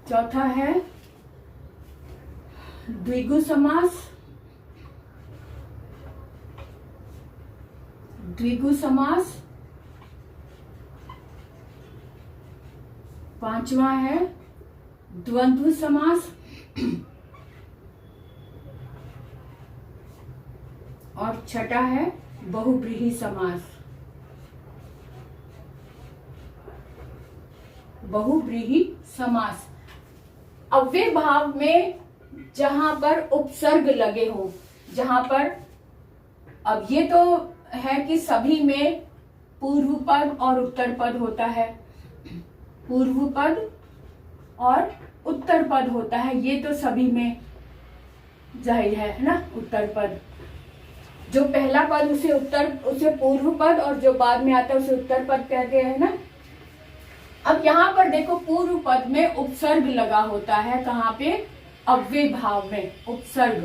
चौथा है द्विगु समास। द्विगु समास। पांचवा है द्वंद्व समास। और छठा है बहुव्रीहि समास। बहुव्रीहि समास अव्यय भाव में जहां पर उपसर्ग लगे हो, जहां पर, अब ये तो है कि सभी में पूर्व पद और उत्तर पद होता है, पूर्व पद और उत्तर पद होता है, ये तो सभी में जाहिर है ना। उत्तर पद, जो पहला पद उसे पूर्व पद, और जो बाद में आता है उसे उत्तर पद कहते हैं ना। अब यहाँ पर देखो, पूर्व पद में उपसर्ग लगा होता है, कहाँ पे? अव्यय भाव में उपसर्ग।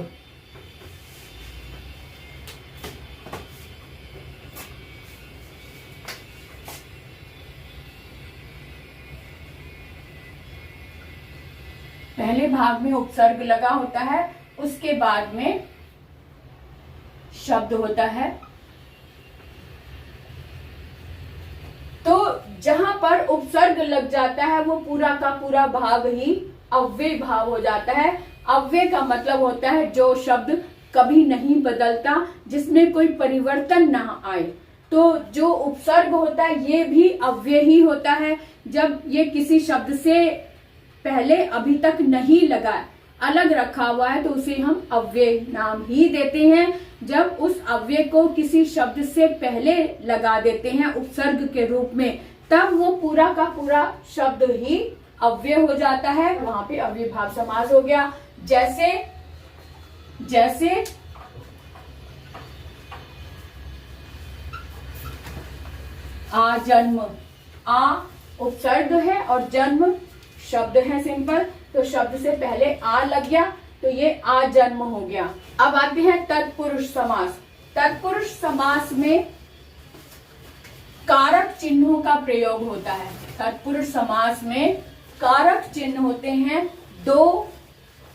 पहले भाग में उपसर्ग लगा होता है, उसके बाद में शब्द होता है। तो जहां पर उपसर्ग लग जाता है वो पूरा का पूरा भाग ही अव्यय भाव हो जाता है। अव्यय का मतलब होता है जो शब्द कभी नहीं बदलता, जिसमें कोई परिवर्तन ना आए। तो जो उपसर्ग होता है ये भी अव्यय ही होता है। जब ये किसी शब्द से पहले अभी तक नहीं लगा, अलग रखा हुआ है, तो उसे हम अव्यय नाम ही देते हैं। जब उस अव्यय को किसी शब्द से पहले लगा देते हैं उपसर्ग के रूप में, तब वो पूरा का पूरा शब्द ही अव्यय हो जाता है। वहां पे अव्यय भाव समास हो गया। जैसे जैसे आ जन्म, आ उपसर्ग है और जन्म शब्द है सिंपल, तो शब्द से पहले आ लग गया तो ये आ जन्म हो गया। अब आते हैं तत्पुरुष समास। तत्पुरुष समास में कारक चिन्हों का प्रयोग होता है। तत्पुरुष समास में कारक चिन्ह होते हैं दो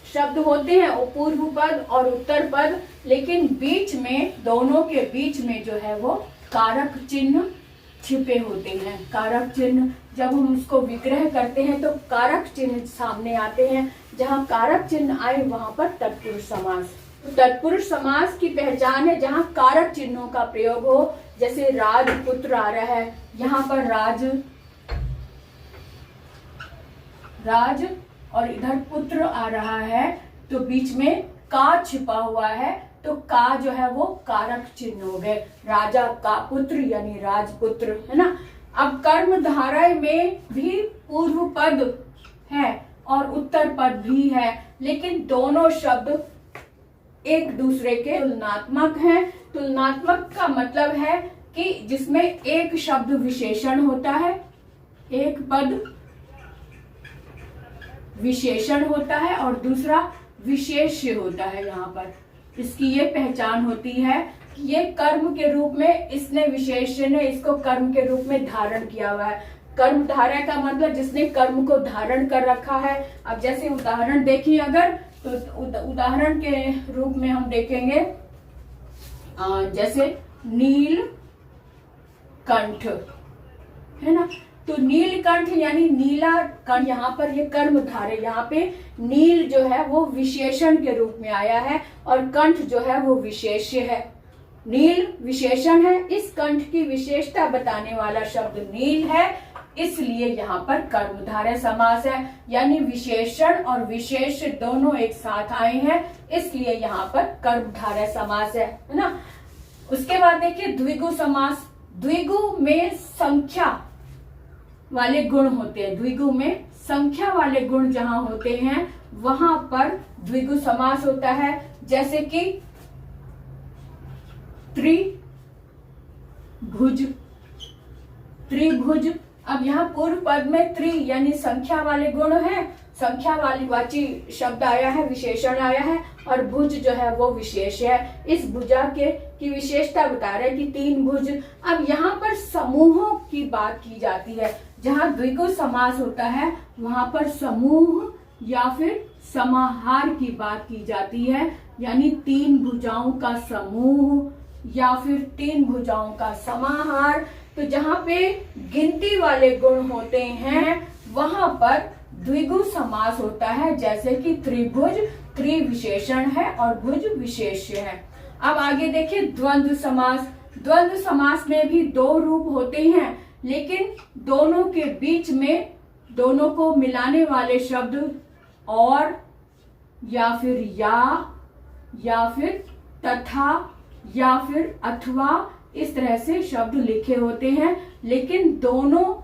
शब्द होते हैं, पूर्व पद और उत्तर पद, लेकिन बीच में, दोनों के बीच में जो है वो कारक चिन्ह छिपे होते हैं। कारक चिन्ह जब हम उसको विग्रह करते हैं तो कारक चिन्ह सामने आते हैं। जहाँ कारक चिन्ह आए वहां पर तत्पुरुष समास। तो तत्पुरुष समास की पहचान है जहाँ कारक चिन्हों का प्रयोग हो। जैसे राजपुत्र आ रहा है, यहाँ पर राज और इधर पुत्र आ रहा है, तो बीच में का छिपा हुआ है, तो का जो है वो कारक चिन्ह हो गए। राजा का पुत्र यानी राजपुत्र, है ना। अब कर्म धारय में भी पूर्व पद है और उत्तर पद भी है, लेकिन दोनों शब्द एक दूसरे के तुलनात्मक हैं। तुलनात्मक का मतलब है कि जिसमें एक शब्द विशेषण होता है, एक पद विशेषण होता है और दूसरा विशेष्य होता है। यहाँ पर इसकी ये पहचान होती है कि ये कर्म के रूप में, इसने विशेष्य ने इसको कर्म के रूप में धारण किया हुआ है। कर्म धारा का मतलब जिसने कर्म को धारण कर रखा है। अब जैसे उदाहरण देखिए अगर, तो उदाहरण के रूप में हम देखेंगे जैसे नील कंठ, है ना। तो नीलकंठ यानी नीला कंठ, यहाँ पर ये कर्म धारे, यहाँ पे नील जो है वो विशेषण के रूप में आया है और कंठ जो है वो विशेष्य है। नील विशेषण है, इस कंठ की विशेषता बताने वाला शब्द नील है, इसलिए यहाँ पर कर्मधारय समास है। यानी विशेषण और विशेष्य दोनों एक साथ आए हैं, इसलिए यहाँ पर कर्मधारय समास है ना। उसके बाद देखिए द्विगु समास। द्विगु में संख्या वाले गुण होते हैं। द्विगु में संख्या वाले गुण जहां होते हैं वहां पर द्विगु समास होता है। जैसे कि त्रिभुज। अब यहाँ पूर्व पद में त्रि यानी संख्या वाले गुण है, संख्या वाली वाची शब्द आया है, विशेषण आया है, और भुज जो है वो विशेष है। इस भुजा की विशेषता बता रहे हैं कि 3 भुज। अब यहाँ पर समूहों की बात की जाती है। जहाँ द्विगु समास होता है वहां पर समूह या फिर समाहार की बात की जाती है, यानी 3 भुजाओं का समूह या फिर 3 भुजाओं का समाहार। तो जहाँ पे गिनती वाले गुण होते हैं वहां पर द्विगु समास होता है। जैसे कि त्रिभुज, त्रि विशेषण है और भुज विशेष्य है। अब आगे देखिए द्वंद्व समास। द्वंद्व समास में भी 2 रूप होते हैं, लेकिन दोनों के बीच में, दोनों को मिलाने वाले शब्द और या फिर या फिर तथा या फिर अथवा, इस तरह से शब्द लिखे होते हैं, लेकिन दोनों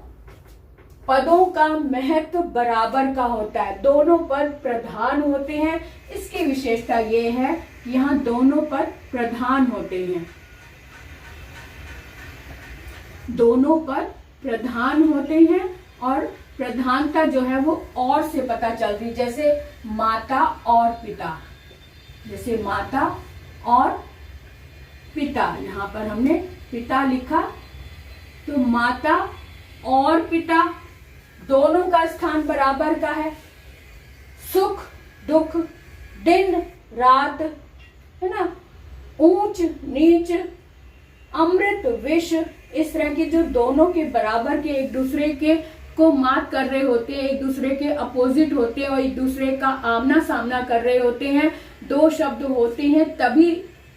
पदों का महत्व बराबर का होता है। दोनों पद प्रधान होते हैं। इसकी विशेषता ये है कि यहाँ दोनों पद प्रधान होते हैं। दोनों पद प्रधान होते हैं और प्रधानता जो है वो और से पता चलती है। जैसे माता और पिता, जैसे माता और पिता, यहाँ पर हमने पिता लिखा, तो माता और पिता दोनों का स्थान बराबर का है। सुख दुख, दिन रात, है ना, ऊंच नीच, अमृत विष, इस तरह के जो दोनों के बराबर के एक दूसरे के को मात कर रहे होते हैं, एक दूसरे के अपोजिट होते हैं और एक दूसरे का आमना सामना कर रहे होते हैं। 2 शब्द होते हैं तभी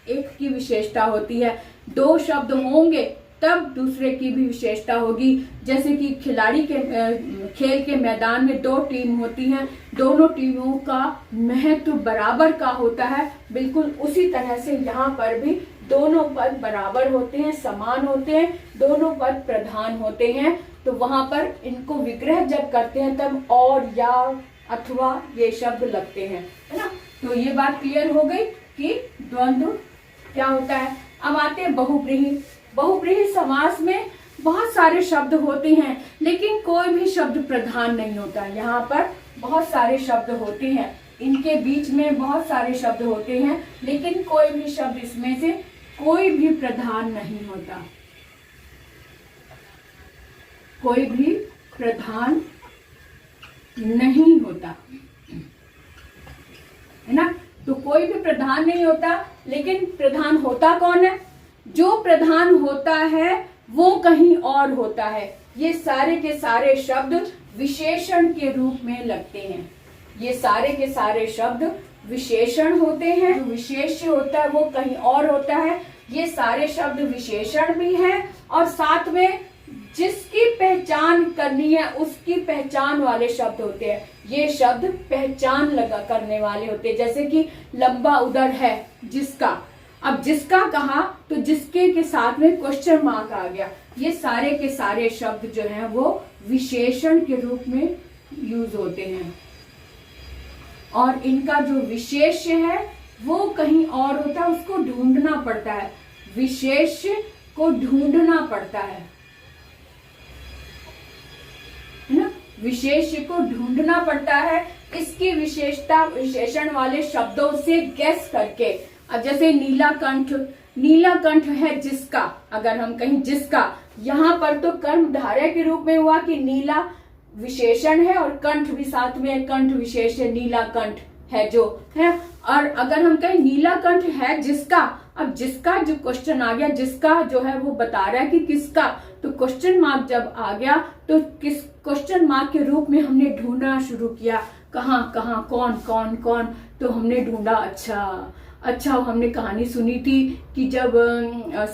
एक की विशेषता होती है। 2 शब्द होंगे तब दूसरे की भी विशेषता होगी। जैसे कि खिलाड़ी के खेल के मैदान में 2 टीम होती हैं, दोनों टीमों का महत्व बराबर का होता है। बिल्कुल उसी तरह से यहाँ पर भी दोनों पद बराबर होते हैं, समान होते हैं, दोनों पद प्रधान होते हैं। तो वहां पर इनको विग्रह जब करते हैं तब और या अथवा ये शब्द लगते हैं, है ना। तो ये बात क्लियर हो गई कि द्वंद्व क्या होता है। अब आते हैं बहुव्रीहि। बहुव्रीहि समास में बहुत सारे शब्द होते हैं, लेकिन कोई भी शब्द प्रधान नहीं होता। यहाँ पर बहुत सारे शब्द होते हैं, इनके बीच में बहुत सारे शब्द होते हैं, लेकिन कोई भी शब्द इसमें से कोई भी प्रधान नहीं होता। कोई भी प्रधान नहीं होता। है ना। तो कोई भी प्रधान नहीं होता, लेकिन प्रधान होता कौन है? जो प्रधान होता है वो कहीं और होता है। ये सारे के सारे शब्द विशेषण के रूप में लगते हैं। ये सारे के सारे शब्द विशेषण होते हैं। जो विशेष्य होता है वो कहीं और होता है। ये सारे शब्द विशेषण भी हैं और साथ में जिसकी पहचान करनी है उसकी पहचान वाले शब्द होते हैं। ये शब्द पहचान लगा करने वाले होते हैं। जैसे कि लंबा उदर है जिसका, अब जिसका कहा तो जिसके के साथ में क्वेश्चन मार्क आ गया। ये सारे के सारे शब्द जो हैं वो विशेषण के रूप में यूज होते हैं और इनका जो विशेष्य है वो कहीं और होता है, उसको ढूंढना पड़ता है। विशेष्य को ढूंढना पड़ता है ना, विशेष्य को ढूंढना पड़ता है। इसकी विशेषता विशेषण वाले शब्दों से गेस करके, अब जैसे नीलाकंठ, नीलाकंठ है जिसका, अगर हम कहीं जिसका, यहाँ पर तो कर्म धारय के रूप में हुआ कि नीला विशेषण है और कंठ भी साथ में, कंठ विशेष है, नीलाकंठ है जो है। और अगर हम कहें नीलाकंठ है जिसका, अब जिसका जो क्वेश्चन आ गया, जिसका जो है वो बता रहा है कि किसका, तो क्वेश्चन मार्क जब आ गया तो किस क्वेश्चन मार्क के रूप में हमने ढूंढना शुरू किया, कहाँ कहाँ कौन कौन कौन, तो हमने ढूंढा। अच्छा हमने कहानी सुनी थी कि जब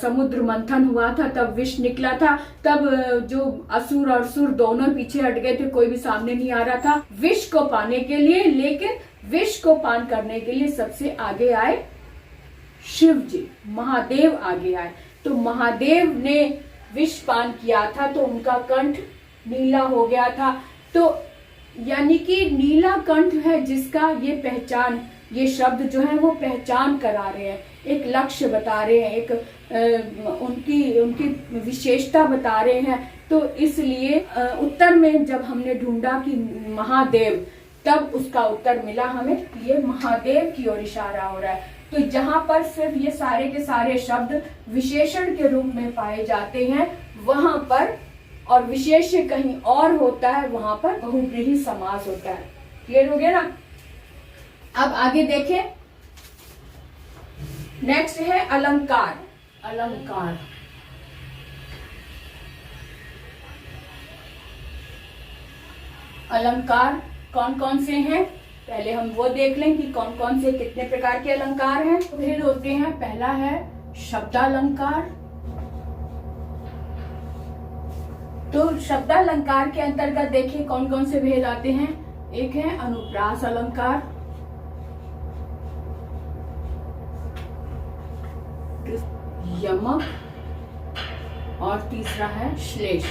समुद्र मंथन हुआ था तब विष निकला था, तब जो असुर और सुर दोनों पीछे हट गए थे, कोई भी सामने नहीं आ रहा था विष को पाने के लिए। लेकिन विष को पान करने के लिए सबसे आगे आए शिव जी, महादेव आगे आए। तो महादेव ने विष पान किया था तो उनका कंठ नीला हो गया था। तो यानी कि नीला कंठ है जिसका, ये पहचान, ये शब्द जो है वो पहचान करा रहे हैं, एक लक्ष्य बता रहे हैं, एक उनकी विशेषता बता रहे हैं। तो इसलिए उत्तर में जब हमने ढूंढा कि महादेव, तब उसका उत्तर मिला हमें, ये महादेव की ओर इशारा हो रहा है। तो जहां पर सिर्फ ये सारे के सारे शब्द विशेषण के रूप में पाए जाते हैं, वहां पर, और विशेष्य कहीं और होता है, वहां पर बहुव्रीहि समास होता है। क्लियर हो गया ना। अब आगे देखें, नेक्स्ट है अलंकार। अलंकार अलंकार कौन कौन से हैं, पहले हम वो देख लें कि कौन कौन से कितने प्रकार के अलंकार हैं। भेद होते हैं, पहला है शब्दालंकार। तो शब्दालंकार के अंतर्गत देखिए कौन कौन से भेद आते हैं। एक है अनुप्रास अलंकार, यमक, और तीसरा है श्लेष।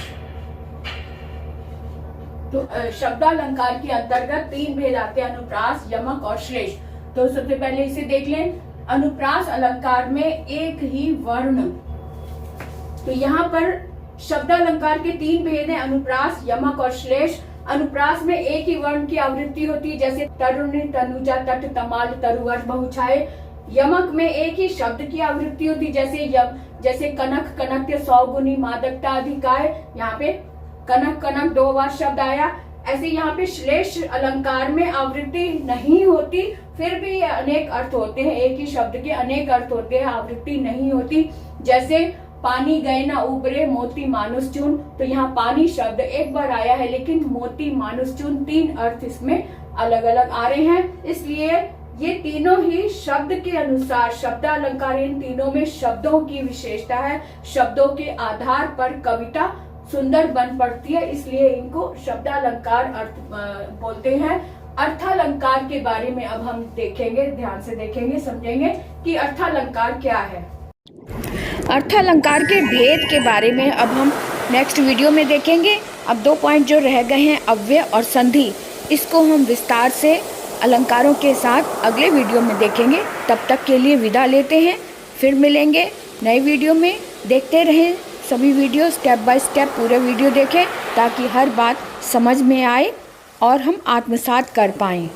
तो शब्दालंकार के अंतर्गत तीन भेद आते हैं, अनुप्रास, यमक और श्लेष। तो सबसे पहले इसे देख लें। अनुप्रास अलंकार में एक ही वर्ण, तो यहाँ पर शब्दालंकार के तीन भेद हैं, अनुप्रास, यमक और श्लेष। अनुप्रास में एक ही वर्ण की आवृत्ति होती है, जैसे तरुणी, तनुजा, तट, तमाल, तरुवर, बहुछाए। यमक में एक ही शब्द की आवृत्ति होती है, जैसे कनक, कनक्य, सौगुनी, मादकता, अधिकाय। यहाँ पे कनक कनक 2 बार शब्द आया। ऐसे यहाँ पे श्लेष अलंकार में आवृत्ति नहीं होती, फिर भी अनेक अर्थ होते हैं, एक ही शब्द के अनेक अर्थ होते हैं, आवृत्ति नहीं होती। जैसे पानी गए ना उबरे, मोती मानुष चून। तो यहाँ पानी शब्द एक बार आया है, लेकिन मोती मानुष चून 3 अर्थ इसमें अलग अलग आ रहे हैं। इसलिए ये तीनों ही शब्द के अनुसार शब्दालंकार, इन तीनों में शब्दों की विशेषता है, शब्दों के आधार पर कविता सुंदर बन पड़ती है, इसलिए इनको शब्दालंकार अर्थ बोलते हैं। अर्थालंकार के बारे में अब हम देखेंगे, ध्यान से देखेंगे, समझेंगे कि अर्थालंकार क्या है। अर्थालंकार के भेद के बारे में अब हम नेक्स्ट वीडियो में देखेंगे। अब 2 पॉइंट जो रह गए हैं, अव्यय और संधि, इसको हम विस्तार से अलंकारों के साथ अगले वीडियो में देखेंगे। तब तक के लिए विदा लेते हैं, फिर मिलेंगे नए वीडियो में। देखते रहें सभी वीडियो, स्टेप बाय स्टेप पूरे वीडियो देखें ताकि हर बात समझ में आए और हम आत्मसात कर पाएँ।